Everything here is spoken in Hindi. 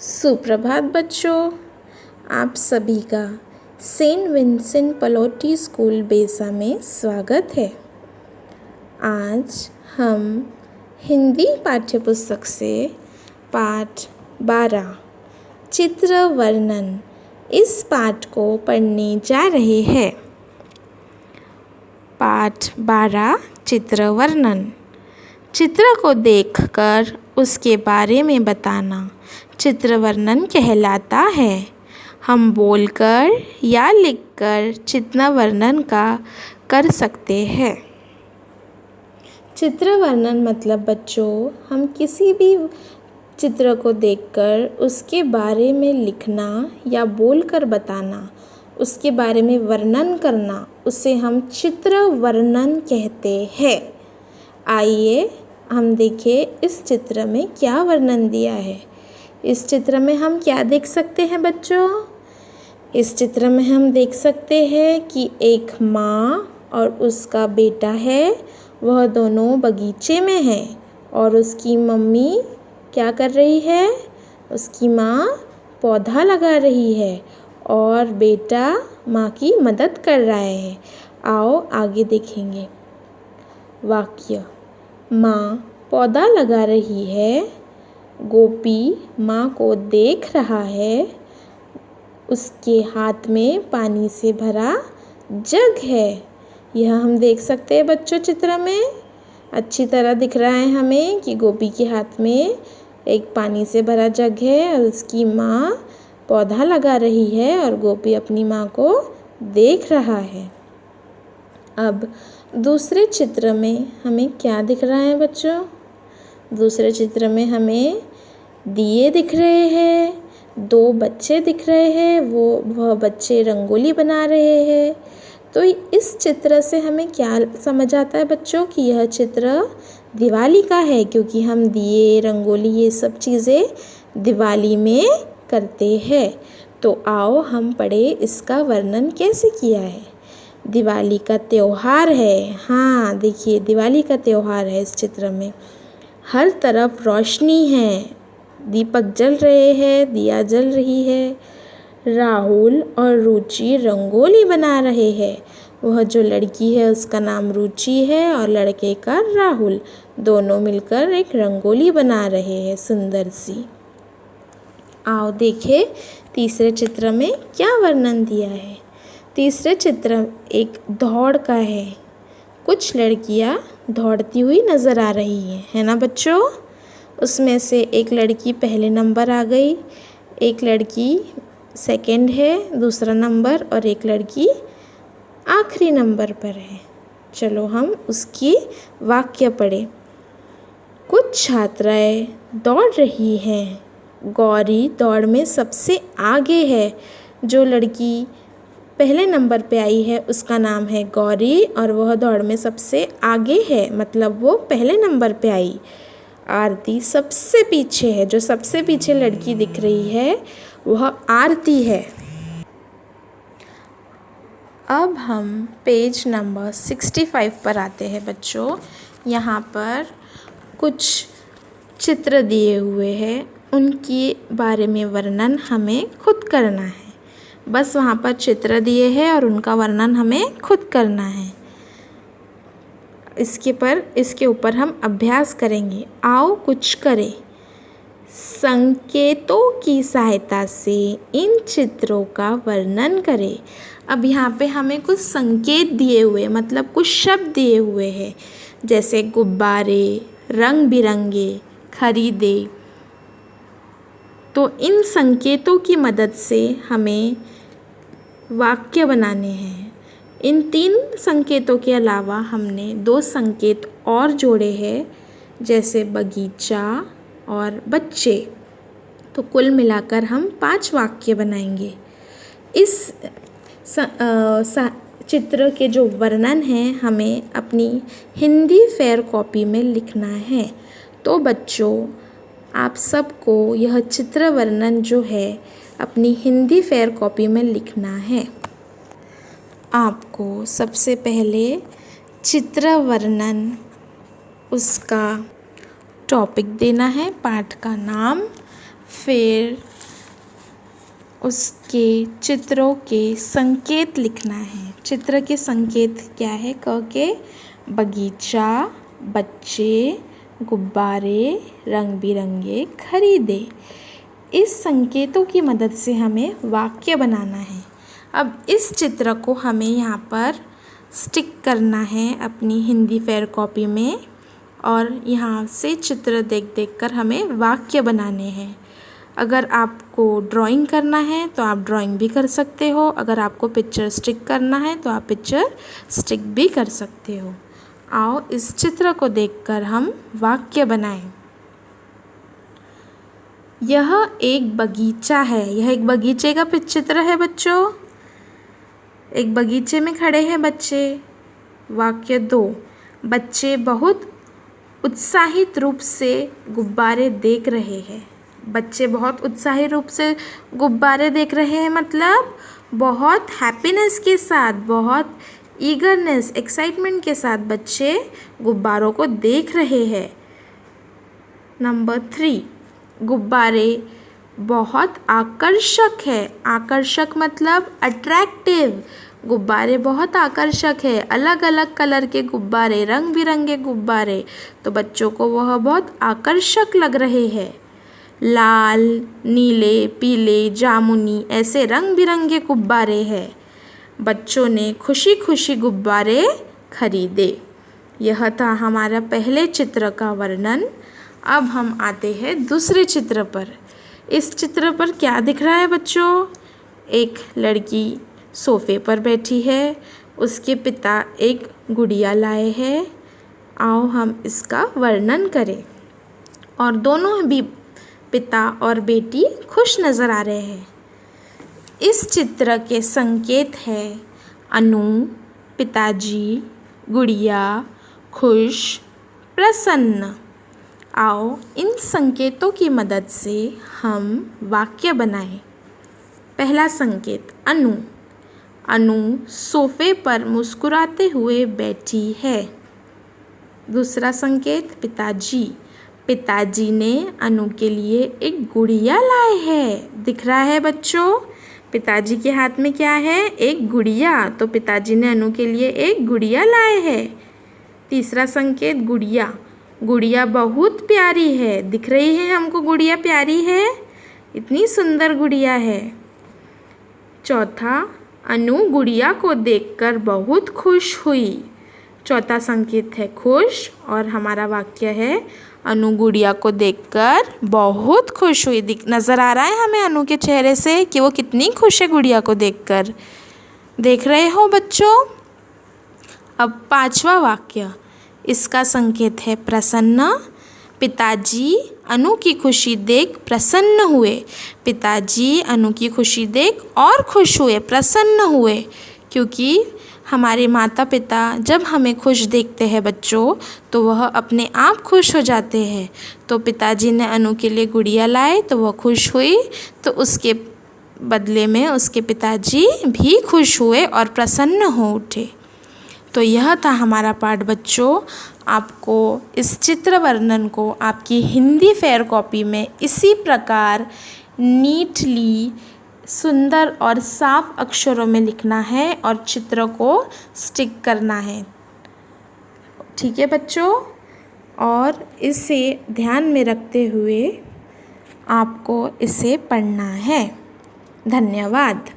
सुप्रभात बच्चों, आप सभी का सेंट विंसेंट पलोटी स्कूल बेसा में स्वागत है। आज हम हिंदी पाठ्यपुस्तक से पाठ 12 चित्र वर्णन इस पाठ को पढ़ने जा रहे हैं। पाठ 12 चित्र वर्णन। चित्र को देखकर उसके बारे में बताना चित्र वर्णन कहलाता है। हम बोलकर या लिखकर चित्र वर्णन कर सकते हैं। चित्र वर्णन मतलब बच्चों, हम किसी भी चित्र को देखकर उसके बारे में लिखना या बोलकर बताना, उसके बारे में वर्णन करना, उसे हम चित्र वर्णन कहते हैं। आइए हम देखें इस चित्र में क्या वर्णन दिया है। इस चित्र में हम क्या देख सकते हैं बच्चों? इस चित्र में हम देख सकते हैं कि एक माँ और उसका बेटा है, वह दोनों बगीचे में हैं और उसकी मम्मी क्या कर रही है? उसकी माँ पौधा लगा रही है और बेटा माँ की मदद कर रहा है। आओ आगे देखेंगे। वाक्य: माँ पौधा लगा रही है, गोपी माँ को देख रहा है, उसके हाथ में पानी से भरा जग है। यह हम देख सकते हैं बच्चों। चित्र में अच्छी तरह दिख रहा है हमें कि गोपी के हाथ में एक पानी से भरा जग है और उसकी माँ पौधा लगा रही है और गोपी अपनी माँ को देख रहा है। अब दूसरे चित्र में हमें क्या दिख रहा है बच्चों? दूसरे चित्र में हमें दिए दिख रहे हैं, दो बच्चे दिख रहे हैं, वह बच्चे रंगोली बना रहे हैं। तो इस चित्र से हमें क्या समझ आता है बच्चों कि यह चित्र दिवाली का है, क्योंकि हम दिए, रंगोली ये सब चीज़ें दिवाली में करते हैं। तो आओ हम पढ़े इसका वर्णन कैसे किया है। दिवाली का त्यौहार है। हाँ देखिए, दिवाली का त्यौहार है। इस चित्र में हर तरफ रोशनी है, दीपक जल रहे हैं, दिया जल रही है। राहुल और रुचि रंगोली बना रहे हैं। वह जो लड़की है उसका नाम रुचि है और लड़के का राहुल, दोनों मिलकर एक रंगोली बना रहे हैं सुंदर सी। आओ देखें तीसरे चित्र में क्या वर्णन दिया है। तीसरे चित्र एक दौड़ का है। कुछ लड़कियां दौड़ती हुई नज़र आ रही है ना बच्चों? उसमें से एक लड़की पहले नंबर आ गई, एक लड़की सेकंड है दूसरा नंबर और एक लड़की आखिरी नंबर पर है। चलो हम उसकी वाक्य पढ़ें। कुछ छात्राएं दौड़ रही हैं। गौरी दौड़ में सबसे आगे है। जो लड़की पहले नंबर पे आई है उसका नाम है गौरी और वह दौड़ में सबसे आगे है, मतलब वो पहले नंबर पे आई। आरती सबसे पीछे है। जो सबसे पीछे लड़की दिख रही है वह आरती है। अब हम पेज नंबर 65 पर आते हैं बच्चों। यहाँ पर कुछ चित्र दिए हुए हैं, उनके बारे में वर्णन हमें खुद करना है। बस वहाँ पर चित्र दिए हैं और उनका वर्णन हमें खुद करना है। इसके ऊपर हम अभ्यास करेंगे। आओ कुछ करें। संकेतों की सहायता से इन चित्रों का वर्णन करें। अब यहाँ पे हमें कुछ संकेत दिए हुए, मतलब कुछ शब्द दिए हुए हैं, जैसे गुब्बारे, रंग बिरंगे, खरीदे। तो इन संकेतों की मदद से हमें वाक्य बनाने हैं। इन 3 संकेतों के अलावा हमने 2 संकेत और जोड़े हैं, जैसे बगीचा और बच्चे। तो कुल मिलाकर हम 5 वाक्य बनाएंगे। इस चित्र के जो वर्णन है हमें अपनी हिंदी फेयर कॉपी में लिखना है। तो बच्चों, आप सबको यह चित्र वर्णन जो है अपनी हिंदी फेयर कॉपी में लिखना है। आपको सबसे पहले चित्र वर्णन उसका टॉपिक देना है, पाठ का नाम, फिर उसके चित्रों के संकेत लिखना है। चित्र के संकेत क्या है? क के बगीचा, बच्चे, गुब्बारे, रंग बिरंगे खरीदे। इस संकेतों की मदद से हमें वाक्य बनाना है। अब इस चित्र को हमें यहाँ पर स्टिक करना है अपनी हिंदी फेयर कॉपी में, और यहाँ से चित्र देख देख कर हमें वाक्य बनाने हैं। अगर आपको ड्राइंग करना है तो आप ड्राइंग भी कर सकते हो, अगर आपको पिक्चर स्टिक करना है तो आप पिक्चर स्टिक भी कर सकते हो। आओ इस चित्र को देखकर हम वाक्य बनाएं। यह एक बगीचा है। यह एक बगीचे का चित्र है बच्चों। एक बगीचे में खड़े हैं बच्चे। वाक्य 2, बच्चे बहुत उत्साहित रूप से गुब्बारे देख रहे हैं। बच्चे बहुत उत्साहित रूप से गुब्बारे देख रहे हैं, मतलब बहुत हैप्पीनेस के साथ, बहुत ईगरनेस, एक्साइटमेंट के साथ बच्चे गुब्बारों को देख रहे हैं। नंबर 3, गुब्बारे बहुत आकर्षक है। आकर्षक मतलब अट्रैक्टिव। गुब्बारे बहुत आकर्षक है। अलग अलग कलर के गुब्बारे, रंग बिरंगे गुब्बारे, तो बच्चों को वह बहुत आकर्षक लग रहे हैं। लाल, नीले, पीले, जामुनी ऐसे रंग बिरंगे गुब्बारे हैं। बच्चों ने खुशी खुशी गुब्बारे खरीदे। यह था हमारा पहले चित्र का वर्णन। अब हम आते हैं दूसरे चित्र पर। इस चित्र पर क्या दिख रहा है बच्चों? एक लड़की सोफ़े पर बैठी है। उसके पिता एक गुड़िया लाए हैं। आओ हम इसका वर्णन करें। और दोनों भी पिता और बेटी खुश नज़र आ रहे हैं। इस चित्र के संकेत है अनु, पिताजी, गुड़िया, खुश, प्रसन्न। आओ इन संकेतों की मदद से हम वाक्य बनाएं। पहला संकेत अनु। अनु सोफ़े पर मुस्कुराते हुए बैठी है। दूसरा संकेत पिताजी। पिताजी ने अनु के लिए एक गुड़िया लाए हैं। दिख रहा है बच्चों? पिताजी के हाथ में क्या है? एक गुड़िया। तो पिताजी ने अनु के लिए एक गुड़िया लाए हैं। तीसरा संकेत गुड़िया। गुड़िया बहुत प्यारी है। दिख रही है हमको गुड़िया प्यारी है, इतनी सुंदर गुड़िया है। चौथा, अनु गुड़िया को देखकर बहुत खुश हुई। चौथा संकेत है खुश, और हमारा वाक्य है अनु गुड़िया को देखकर बहुत खुश हुई। नज़र आ रहा है हमें अनु के चेहरे से कि वो कितनी खुश है गुड़िया को देखकर। देख रहे हो बच्चों? अब पांचवा वाक्य, इसका संकेत है प्रसन्न। पिताजी अनु की खुशी देख प्रसन्न हुए। पिताजी अनु की खुशी देख और खुश हुए, प्रसन्न हुए, क्योंकि हमारे माता पिता जब हमें खुश देखते हैं बच्चों, तो वह अपने आप खुश हो जाते हैं। तो पिताजी ने अनु के लिए गुड़िया लाए तो वह खुश हुई, तो उसके बदले में उसके पिताजी भी खुश हुए और प्रसन्न हो उठे। तो यह था हमारा पाठ बच्चों। आपको इस चित्र वर्णन को आपकी हिंदी फेयर कॉपी में इसी प्रकार नीटली, सुंदर और साफ अक्षरों में लिखना है और चित्र को स्टिक करना है। ठीक है बच्चों? और इसे ध्यान में रखते हुए आपको इसे पढ़ना है। धन्यवाद।